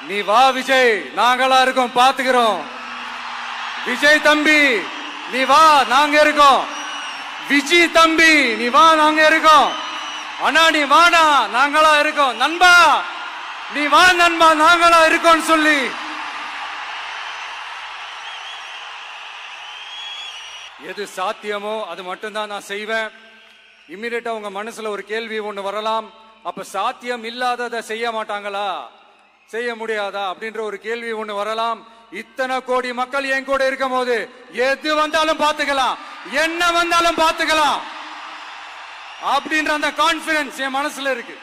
நீ வா விஜய், நாங்களா இருக்கோம், பாத்துக்கிறோம். விஜய் தம்பி நீ வா, நாங்க இருக்கோம். விஜய் தம்பி நீ வா, நாங்க இருக்கோம். அண்ணா நீ வாடா, நாங்களா இருக்கோம். நண்பா நீ வா நண்பா, நாங்களா இருக்கோம் சொல்லி எது சாத்தியமோ அது மட்டும்தான் நான் செய்வேன். இம்மிடியட்டா உங்க மனசுல ஒரு கேள்வி ஒண்ணு வரலாம், அப்ப சாத்தியம் இல்லாததை செய்ய மாட்டாங்களா, செய்ய முடியாதா அப்படின்ற ஒரு கேள்வி ஒண்ணு வரலாம். இத்தனை கோடி மக்கள் என் கூட இருக்கும் போது எது வந்தாலும் பாத்துக்கலாம், என்ன வந்தாலும் பாத்துக்கலாம் அப்படின்ற அந்த கான்பிடன்ஸ் என் மனசுல இருக்கு.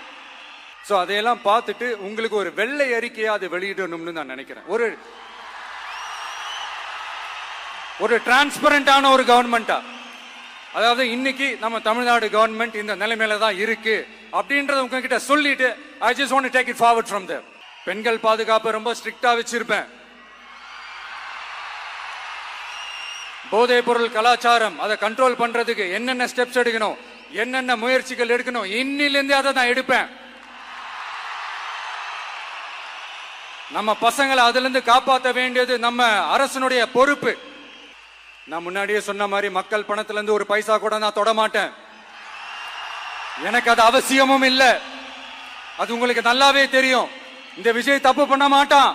சோ அதையெல்லாம் பார்த்துட்டு உங்களுக்கு ஒரு வெள்ளை அறிக்கையா அதை வெளியிடணும்னு நான் நினைக்கிறேன். ஒரு டிரான்ஸ்பரண்டான ஒரு கவர்மெண்டா, அதாவது இன்னைக்கு நம்ம தமிழ்நாடு கவர்மெண்ட் இந்த நிலைமையில தான் இருக்கு அப்படின்றத உங்ககிட்ட சொல்லிட்டு I just want to take it forward from there. பெண்கள் பாதுகாப்பு ரொம்ப ஸ்ட்ரிக்டா வச்சிருப்பேன். போதைப் பொருள் கலாச்சாரம் அதை கண்ட்ரோல் பண்றதுக்கு என்னென்ன ஸ்டெப்ஸ் எடுக்கணும், என்னென்ன முயற்சிகள் எடுக்கணும், இன்னிலிருந்தே அதை நான் எடுப்பேன். நம்ம பசங்களை அதுல இருந்து காப்பாற்ற வேண்டியது நம்ம அரசனுடைய பொறுப்பு. நான் முன்னாடியே சொன்ன மாதிரி மக்கள் பணத்துல இருந்து ஒரு பைசா கூட நான் தொட மாட்டேன். எனக்கு அது அவசியமும் இல்லை, அது உங்களுக்கு நல்லாவே தெரியும். இந்த விஜய் தப்பு பண்ண மாட்டான்,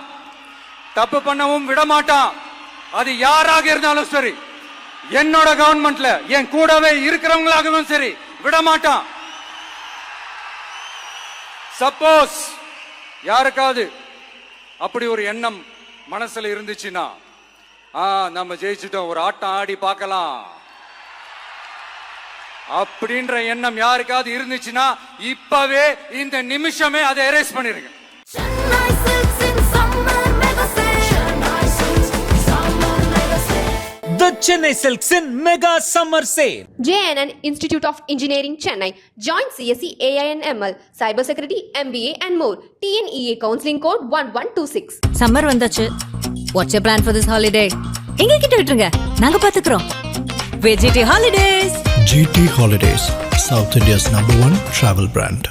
தப்பு பண்ணவும் விட மாட்டான். அது யாராக இருந்தாலும் சரி, என்னோட கவர்மெண்ட்ல என் கூடவே இருக்கிறவங்களாகவும் சரி விட மாட்டான். சப்போஸ் யாருக்காவது அப்படி ஒரு எண்ணம் மனசுல இருந்துச்சுன்னா, நம்ம ஜெயிச்சுட்டோம், ஒரு ஆட்டம் ஆடி பார்க்கலாம் அப்படின்ற எண்ணம் யாருக்காவது இருந்துச்சுன்னா இப்பவே இந்த நிமிஷமே அதை எரேஸ் பண்ணிருங்க. The Chennai Silks in Mega Summer Sale. JNN Institute of Engineering Chennai. Join CSE AINML, Cybersecurity, MBA and more. TNEA Counseling Code 1126. Summer வந்தாச்சு. What's your plan for this holiday? எங்க கிட்ட விட்டுருங்க, நாங்க பாத்துக்கிறோம். With GT Holidays. GT Holidays, South India's #1 travel brand.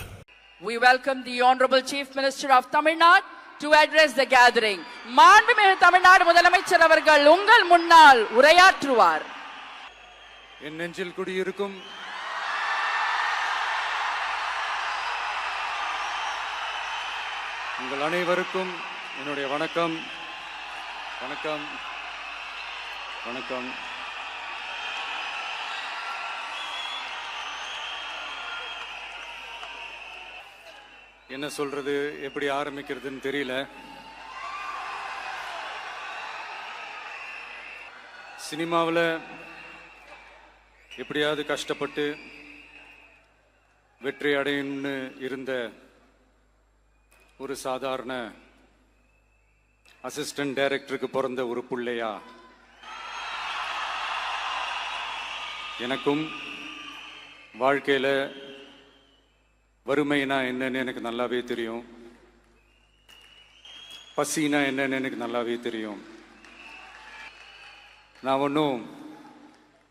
We welcome the Honorable Chief Minister of Tamil Nadu to address the gathering. மாண்புமிகு தமிழ்நாடு முதலமைச்சர் அவர்கள் உங்கள் முன்னால் உரையாற்றுவார். என் நெஞ்சில் குடியிருக்கும் உங்கள் அனைவருக்கும் என்னுடைய வணக்கம். வணக்கம் வணக்கம். என்ன சொல்றது, எப்படி ஆரம்பிக்கிறதுன்னு தெரியல. சினிமாவில் எப்படியாவது கஷ்டப்பட்டு வெற்றி அடையணும்னு இருந்த ஒரு சாதாரண அசிஸ்டன்ட் டைரக்டருக்கு பிறந்த ஒரு பிள்ளையா எனக்கும் வாழ்க்கையில் வறுமைனா என்னன்னு எனக்கு நல்லாவே தெரியும், பசினா என்னன்னு எனக்கு நல்லாவே தெரியும். நான் ஒன்றும்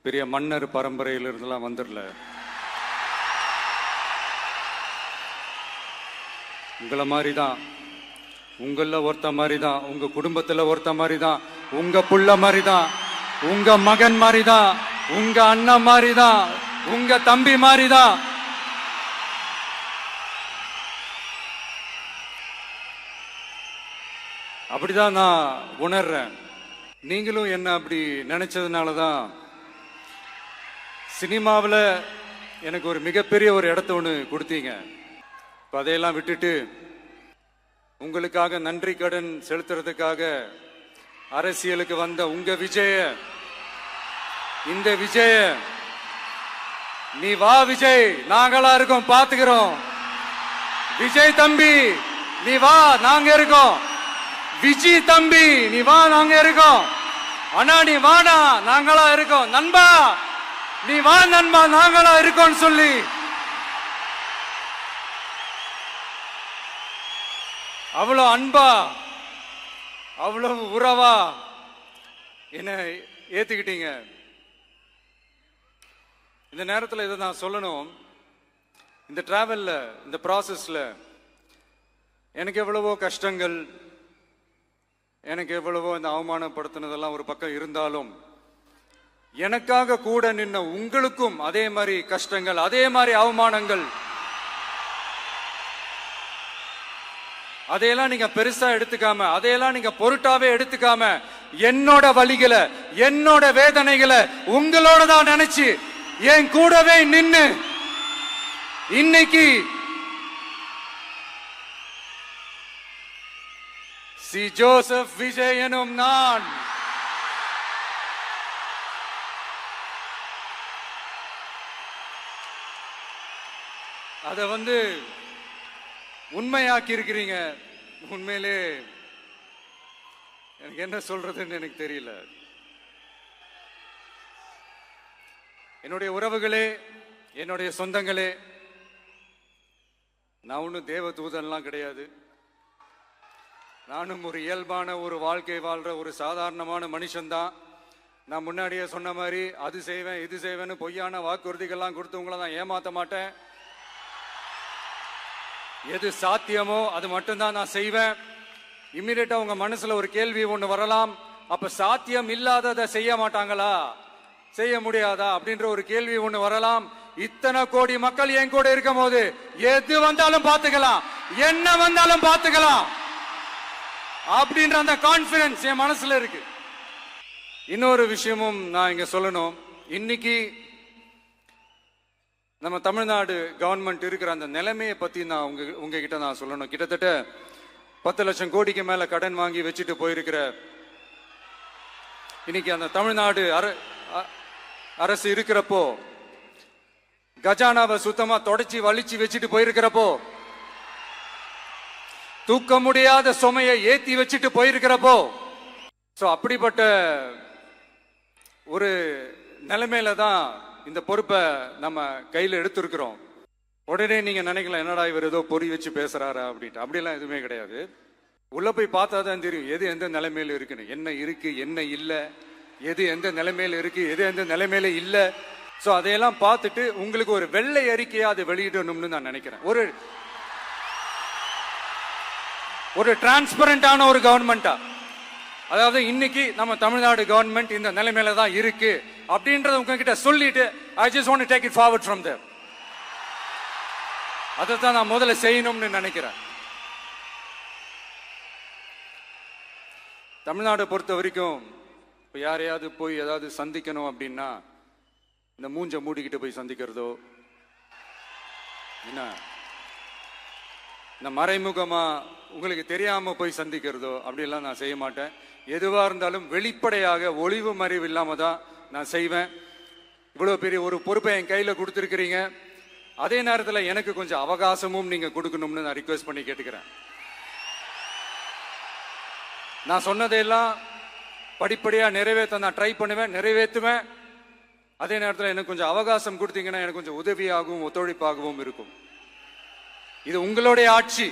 பெரிய மன்னர் பரம்பரையிலிருந்துலாம் வந்துடல. உங்களை மாதிரி தான், உங்களில் ஒருத்த மாதிரி தான், உங்க குடும்பத்தில் ஒருத்த மாதிரி தான், உங்க புள்ள மாதிரி தான், உங்க மகன் மாதிரி தான், உங்க அண்ணன் மாதிரி தான், உங்க தம்பி மாதிரி தான். அப்படிதான் நான் உணர்றேன். நீங்களும் என்ன அப்படி நினைச்சதுனால தான் சினிமாவில் எனக்கு ஒரு மிகப்பெரிய ஒரு இடத்த ஒன்று கொடுத்தீங்க. இப்போ அதையெல்லாம் விட்டுட்டு உங்களுக்காக நன்றி கடன் செலுத்துறதுக்காக அரசியலுக்கு வந்த உங்க விஜய, இந்த விஜய நீ வா விஜய், நாங்களா இருக்கோம், பாத்துக்கிறோம். விஜய் தம்பி நீ வா, நாங்க இருக்கோம். விஜய் தம்பி நீ வா, நாங்க இருக்கோம். அண்ணா நீ வாடா, நாங்களா இருக்கோம். நண்பா நீ வா நண்பா, நாங்களா இருக்கோம் சொல்லி அவ்வளவு அன்பா, அவ்வளவு உறவா என்ன ஏத்துக்கிட்டீங்க. இந்த நேரத்தில் இதை நான் சொல்லணும். இந்த டிராவல்ல, இந்த ப்ராசஸ்ல எனக்கு எவ்வளவோ கஷ்டங்கள், எனக்கு எவ்வளவோ இந்த அவமானப்படுத்தினதெல்லாம் ஒரு பக்கம் இருந்தாலும் எனக்காக கூட நின்ன உங்களுக்கும் அதே மாதிரி கஷ்டங்கள், அதே மாதிரி அவமானங்கள், அதையெல்லாம் நீங்க பெருசா எடுத்துக்காம, அதையெல்லாம் நீங்க பொருட்டாவே எடுத்துக்காம, என்னோட வலிகளை, என்னோட வேதனைகளை உங்களோட தான் நினைச்சு என் கூடவே நின்னு இன்னைக்கு சி ஜோசப் விஜய் எனும் நான் அத உண்மையாக்கி இருக்கிறீங்க. உண்மையிலே எனக்கு என்ன சொல்றதுன்னு எனக்கு தெரியல. என்னுடைய உறவுகளே, என்னுடைய சொந்தங்களே, நான் ஒன்றும் தேவ தூதன்லாம் கிடையாது. நானும் ஒரு இயல்பான ஒரு வாழ்க்கை வாழ்ற ஒரு சாதாரணமான மனுஷன்தான். நான் முன்னாடியே சொன்ன மாதிரி அது செய்வேன் இது செய்வேன்னு பொய்யான வாக்குறுதிகள்லாம் கொடுத்து உங்களை நான் ஏமாத்த மாட்டேன். எது சாத்தியமோ அது மட்டும்தான் நான் செய்வேன். இம்மிடியட்டா உங்க மனசுல ஒரு கேள்வி ஒண்ணு வரலாம், அப்ப சாத்தியம் இல்லாததை செய்ய மாட்டாங்களா, செய்ய முடியாதா அப்படின்ற ஒரு கேள்வி ஒண்ணு வரலாம். இத்தனை கோடி மக்கள் என் கூட இருக்கும் போது எது வந்தாலும் பாத்துக்கலாம், என்ன வந்தாலும் பாத்துக்கலாம் அப்படின்ற அந்த கான்பிடன்ஸ் என் மனசுல இருக்கு. இன்னொரு விஷயமும் நான் இங்க சொல்லணும். இன்னைக்கு நம்ம தமிழ்நாடு கவர்மெண்ட் இருக்கிற அந்த நிலைமையை பத்தி நான் உங்ககிட்ட நான் சொல்லணும். கிட்டத்தட்ட 10 லட்சம் கோடிக்கு மேல கடன் வாங்கி வச்சுட்டு போயிருக்கிற இன்னைக்கு அந்த தமிழ்நாடு அரசு இருக்கிறப்போ, கஜானாவை சுத்தமா தொடச்சி வலிச்சு வச்சுட்டு போயிருக்கிறப்போ, தூக்க முடியாத சுமையை ஏத்தி வச்சுட்டு போயிருக்கிறப்போ, அப்படிப்பட்ட ஒரு நிலைமையில தான் இந்த பொறுப்பை நம்ம கையில் எடுத்திருக்கிறோம். உடனே நீங்க நினைக்கலாம், என்னடா இவர் ஏதோ பொறி வச்சு பேசுறாரா அப்படின்ட்டு. அப்படிலாம் எதுவுமே கிடையாது. உள்ள போய் பார்த்தா தான் தெரியும் எது எந்த நிலைமையில இருக்குன்னு, என்ன இருக்கு என்ன இல்லை, எது எந்த நிலைமையில இருக்கு எது எந்த நிலைமையில இல்லை. ஸோ அதையெல்லாம் பார்த்துட்டு உங்களுக்கு ஒரு வெள்ளை அறிக்கையா அதை வெளியிடணும்னு நான் நினைக்கிறேன். ஒரு டிரான்ஸ்பரண்டான ஒரு கவர்மெண்டா, அதாவது இன்னைக்கு நம்ம தமிழ்நாடு கவர்மெண்ட் இந்த நிலைமையில தான் இருக்கு அப்படின்றத உங்ககிட்ட சொல்லிட்டு I just want to take it forward from there. அதைத்தான் நான் முதல்ல செய்யணும்னு நினைக்கிறேன். தமிழ்நாட்டை பொறுத்த வரைக்கும் இப்போ யாரையாவது போய் ஏதாவது சந்திக்கணும் அப்படின்னா இந்த மூஞ்ச மூடிக்கிட்டு போய் சந்திக்கிறதோ, என்ன இந்த மறைமுகமா உங்களுக்கு தெரியாம போய் சந்திக்கிறதோ அப்படிலாம் நான் செய்ய மாட்டேன். எதுவா இருந்தாலும் வெளிப்படையாக ஒளிவு மறைவு இல்லாம தான் நான் செய்வேன். இவ்வளவு பெரிய ஒரு பொறுப்பை என் கையில கொடுத்துருக்கிறீங்க. அதே நேரத்தில் எனக்கு கொஞ்சம் அவகாசமும் நீங்க கொடுக்கணும்னு நான் ரிக்வெஸ்ட் பண்ணி கேட்டுக்கிறேன். நான் சொன்னதையெல்லாம் படிப்படியா நிறைவேற்ற நான் ட்ரை பண்ணுவேன், நிறைவேற்றுவேன். அதே நேரத்தில் எனக்கு கொஞ்சம் அவகாசம் கொடுத்தீங்கன்னா எனக்கு கொஞ்சம் உதவியாகவும் ஒத்துழைப்பாகவும் இருக்கும். இது உங்களுடைய ஆட்சி.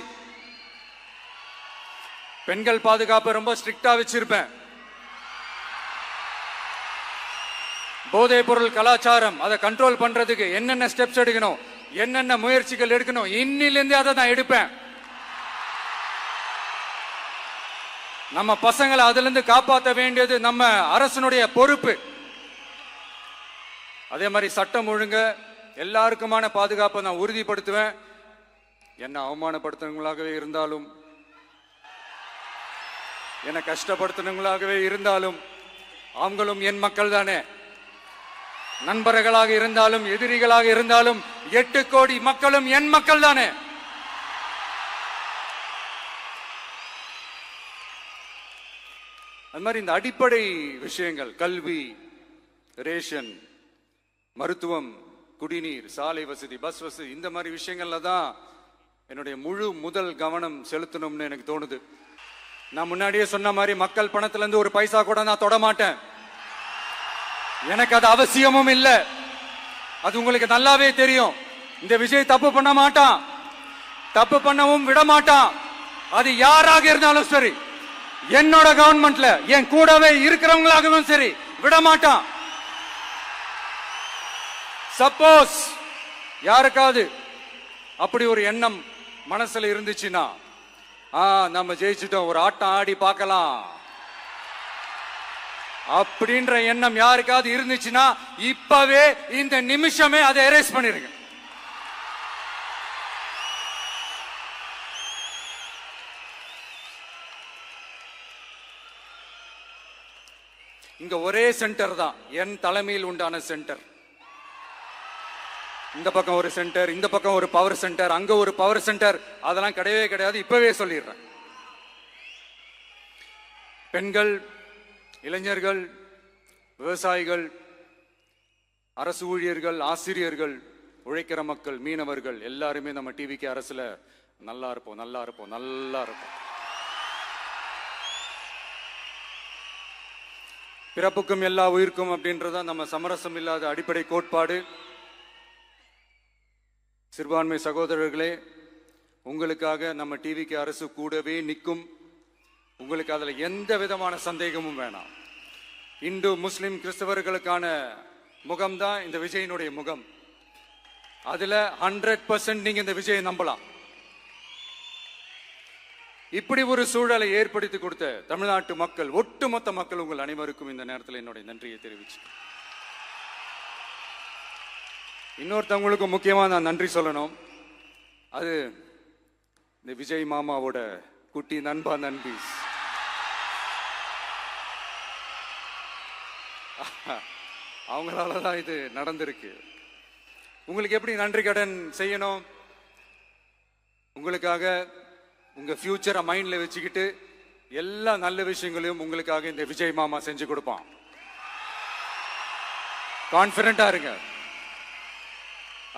பெண்கள் பாதுகாப்பை ரொம்ப ஸ்ட்ரிக்டா வச்சிருப்பேன். போதைப் பொருள் கலாச்சாரம் அதை கண்ட்ரோல் பண்றதுக்கு என்னென்ன ஸ்டெப்ஸ் எடுக்கணும், என்னென்ன முயற்சிகள் எடுக்கணும், இன்னிலிருந்து அதை நான் எடுப்பேன். நம்ம பசங்களை அதுல இருந்து காப்பாற்ற வேண்டியது நம்ம அரசனுடைய பொறுப்பு. அதே மாதிரி சட்டம் ஒழுங்கு எல்லாருக்குமான பாதுகாப்பை நான் உறுதிப்படுத்துவேன். என்ன அவமானப்படுத்துறவங்களாகவே இருந்தாலும், என்ன கஷ்டப்படுத்துறவங்களாகவே இருந்தாலும், அவங்களும் என் மக்கள் தானே. நண்பர்களாக இருந்தாலும் எதிரிகளாக இருந்தாலும் 8 கோடி மக்களும் என் மக்கள் தானே. அது மாதிரி இந்த அடிப்படை விஷயங்கள், கல்வி, ரேஷன், மருத்துவம், குடிநீர், சாலை வசதி, பஸ் வசதி, இந்த மாதிரி விஷயங்கள்ல தான் என்னுடைய முதல் கவனம் செலுத்தணும்னு எனக்கு தோணுது. நான் முன்னாடியே சொன்ன மாதிரி மக்கள் பணத்துல இருந்து ஒரு பைசா கூட நான் தொட மாட்டேன். எனக்கு அது அவசியமும் இல்லை. அது உங்களுக்கு நல்லாவே தெரியும். இந்த விஜய் தப்பு பண்ண மாட்டான், தப்பு பண்ணவும் விட மாட்டான். அது யாராக இருந்தாலும் சரி, என்னோட கவர்மெண்ட்ல என் கூடவே இருக்கிறவங்களாகவும் சரி, விட மாட்டான். சப்போஸ் யாருக்காவது அப்படி ஒரு எண்ணம் மனசுல இருந்துச்சுன்னா, நம்ம ஜெயிச்சுட்டோம், ஒரு ஆட்டம் ஆடி பார்க்கலாம் அப்படின்ற எண்ணம் யாருக்காவது இருந்துச்சுன்னா இப்பவே இந்த நிமிஷமே அதை எரேஸ் பண்ணிருங்க. இங்க ஒரே சென்டர் தான், என் தலைமையில் உண்டான சென்டர். இந்த பக்கம் ஒரு சென்டர், இந்த பக்கம் ஒரு பவர் சென்டர், அங்க ஒரு பவர் சென்டர், அதெல்லாம் கிடையவே கிடையாது. இப்பவே சொல்லிடுறேன். பெண்கள், இளைஞர்கள், விவசாயிகள், அரசு ஊழியர்கள், ஆசிரியர்கள், உழைக்கிற மக்கள், மீனவர்கள் எல்லாருமே நம்ம டிவிக்கு அரசுல நல்லா இருப்போம், நல்லா இருப்போம், நல்லா இருப்போம். பிறப்புக்கும் எல்லா உயிர்க்கும் அப்படின்றத நம்ம சமரசம் இல்லாத அடிப்படை கோட்பாடு. சிறுபான்மை சகோதரர்களே, உங்களுக்காக நம்ம டிவிக்கு அரசு கூடவே நிற்கும். உங்களுக்கு அதுல எந்த விதமான சந்தேகமும் வேணாம். இந்து, முஸ்லிம், கிறிஸ்தவர்களுக்கான முகம்தான் இந்த விஜயனுடைய முகம். அதுல 100% நீங்க இந்த விஜயை நம்பலாம். இப்படி ஒரு சூழலை ஏற்படுத்தி கொடுத்த தமிழ்நாட்டு மக்கள், ஒட்டுமொத்த மக்கள், உங்கள் அனைவருக்கும் இந்த நேரத்தில் என்னுடைய நன்றியை தெரிவிச்சு, இன்னொருத்தவங்களுக்கு முக்கியமா நான் நன்றி சொல்லணும். அது இந்த விஜய் மாமாவோட குட்டி நண்பா, நண்பீஸ். அவங்களாலதான் இது நடந்திருக்கு. உங்களுக்கு எப்படி நன்றி கடன் செய்யணும்? உங்களுக்காக உங்க ஃபியூச்சரை மைண்ட்ல வச்சுக்கிட்டு எல்லா நல்ல விஷயங்களையும் உங்களுக்காக இந்த விஜய் மாமா செஞ்சு கொடுப்பான். கான்பிடண்டா இருங்க.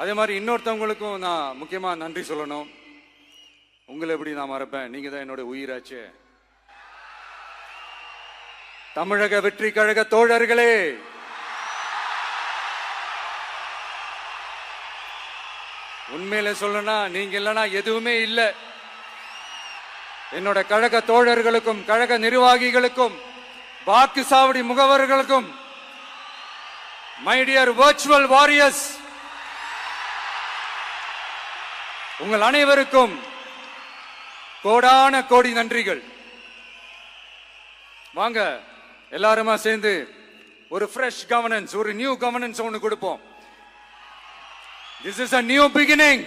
அதே மாதிரி இன்னொருத்தவங்களுக்கும் நான் முக்கியமா நன்றி சொல்லணும். உங்களை எப்படி நான் மறப்பேன்? நீங்க தான் என்னோட உயிராச்சு. தமிழக வெற்றி கழக தோழர்களே, உண்மையில சொல்லணும்னா நீங்க இல்லைன்னா எதுவுமே இல்லை. என்னோட கழக தோழர்களுக்கும், கழக நிர்வாகிகளுக்கும், வாக்கு சாவடி முகவர்களுக்கும், மை டியர் வர்ச்சுவல் வாரியர்ஸ், உங்கள் அனைவருக்கும் கோடான கோடி நன்றிகள். வாங்க எல்லாருமா சேர்ந்து ஒரு ஃப்ரெஷ் கவர்னன்ஸ், ஒரு நியூ கவர்னன்ஸ் ஒன்று கொடுப்போம். This is a new beginning.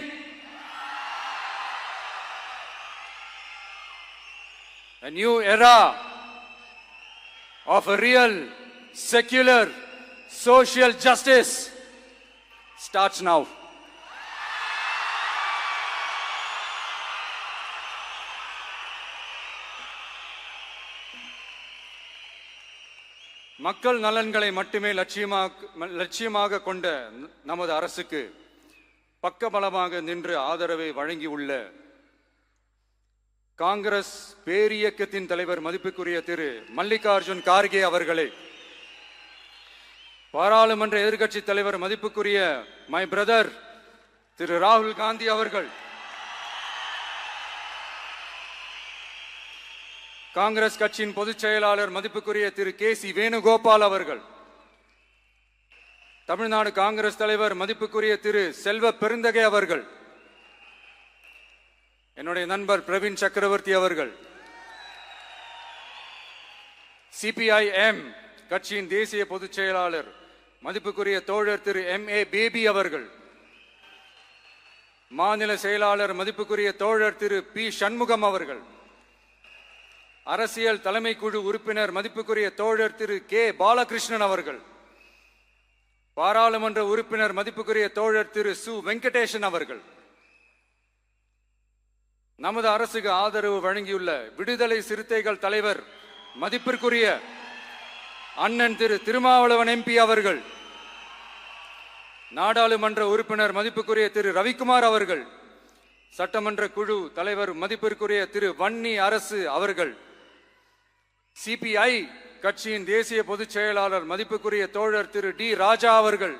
A new era of a real, secular, social justice starts now. மக்கள் நலன்களை மட்டுமே லட்சியமாக கொண்ட நமது அரசுக்கு பக்கபலமாக நின்று ஆதரவை வழங்கியுள்ள காங்கிரஸ் பேரியக்கத்தின் தலைவர் மதிப்புக்குரிய திரு மல்லிகார்ஜுன் கார்கே அவர்களே, பாராளுமன்ற எதிர்க்கட்சி தலைவர் மதிப்புக்குரிய மை பிரதர் திரு ராகுல் காந்தி அவர்கள், காங்கிரஸ் கட்சியின் பொதுச் செயலாளர் மதிப்புக்குரிய திரு கே.சி. வேணுகோபால் அவர்கள், தமிழ்நாடு காங்கிரஸ் தலைவர் மதிப்புக்குரிய திரு செல்வ பெருந்தகை அவர்கள், என்னுடைய நண்பர் பிரவீன் சக்கரவர்த்தி அவர்கள், சிபிஐஎம் கட்சியின் தேசிய பொதுச் செயலாளர் மதிப்புக்குரிய தோழர் திரு M.A. பேபி அவர்கள், மாநில செயலாளர் மதிப்புக்குரிய தோழர் திரு பி. சண்முகம் அவர்கள், அரசியல் தலைமை குழு உறுப்பினர் மதிப்புக்குரிய தோழர் திரு கே. பாலகிருஷ்ணன் அவர்கள், பாராளுமன்ற உறுப்பினர் மதிப்புக்குரிய தோழர் திரு சு. வெங்கடேசன் அவர்கள், நமது அரசுக்கு ஆதரவு வழங்கியுள்ள விடுதலை சிறுத்தைகள் தலைவர் மதிப்பிற்குரிய அண்ணன் திரு திருமாவளவன் MP அவர்கள், நாடாளுமன்ற உறுப்பினர் மதிப்புக்குரிய திரு ரவிக்குமார் அவர்கள், சட்டமன்ற குழு தலைவர் மதிப்பிற்குரிய திரு வன்னி அரசு அவர்கள், சிபிஐ கட்சியின் தேசிய பொதுச் செயலாளர் மதிப்புக்குரிய தோழர் திரு டி. ராஜா அவர்கள்,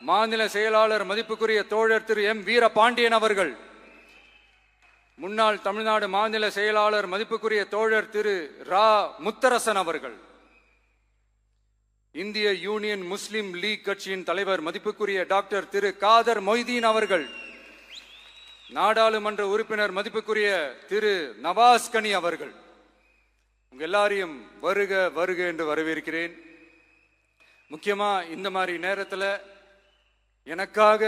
மாநில செயலாளர் மதிப்புக்குரிய தோழர் திரு M. வீரபாண்டியன் அவர்கள், முன்னாள் தமிழ்நாடு மாநில செயலாளர் மதிப்புக்குரிய தோழர் திரு ரா. முத்தரசன் அவர்கள், இந்திய யூனியன் முஸ்லிம் லீக் கட்சியின் தலைவர் மதிப்புக்குரிய டாக்டர் திரு காதர் மொய்தீன் அவர்கள், நாடாளுமன்ற உறுப்பினர் மதிப்புக்குரிய திரு நவாஸ் கனி அவர்கள், உங்க எல்லாரையும் வருக வருக என்று வரவேற்கிறேன். முக்கியமா இந்த மாதிரி நேரத்துல எனக்காக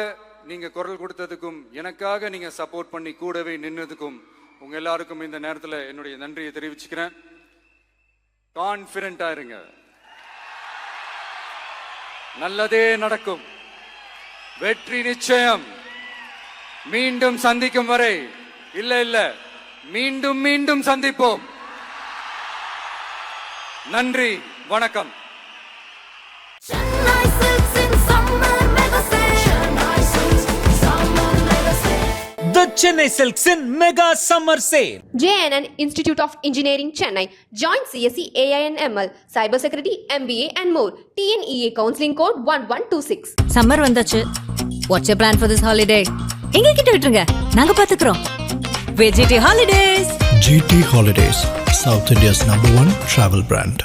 நீங்க குரல் கொடுத்ததுக்கும் எனக்காக நீங்க சப்போர்ட் பண்ணி கூடவே நின்னதுக்கும் உங்க எல்லாருக்கும் இந்த நேரத்துல என்னுடைய நன்றியை தெரிவிச்சுக்கிறேன். கான்ஃபிடென்ட்டா இருங்க, நல்லதே நடக்கும், வெற்றி நிச்சயம். மீண்டும் சந்திக்கும் வரை இல்ல மீண்டும் மீண்டும் சந்திப்போம். நன்றி, வணக்கம். The Chennai Silks in Mega Summer Sale. JNN Institute of Engineering Chennai. Join CSE AINML, Cybersecurity, MBA and more. TNEA Counseling Code 1126. Summer வந்தாச்சு. What's your plan for this holiday? எங்க கிட்ட விட்டுருங்க, நாங்க பாத்துக்கிறோம். VGT Holidays. GT Holidays, South India's #1 travel brand.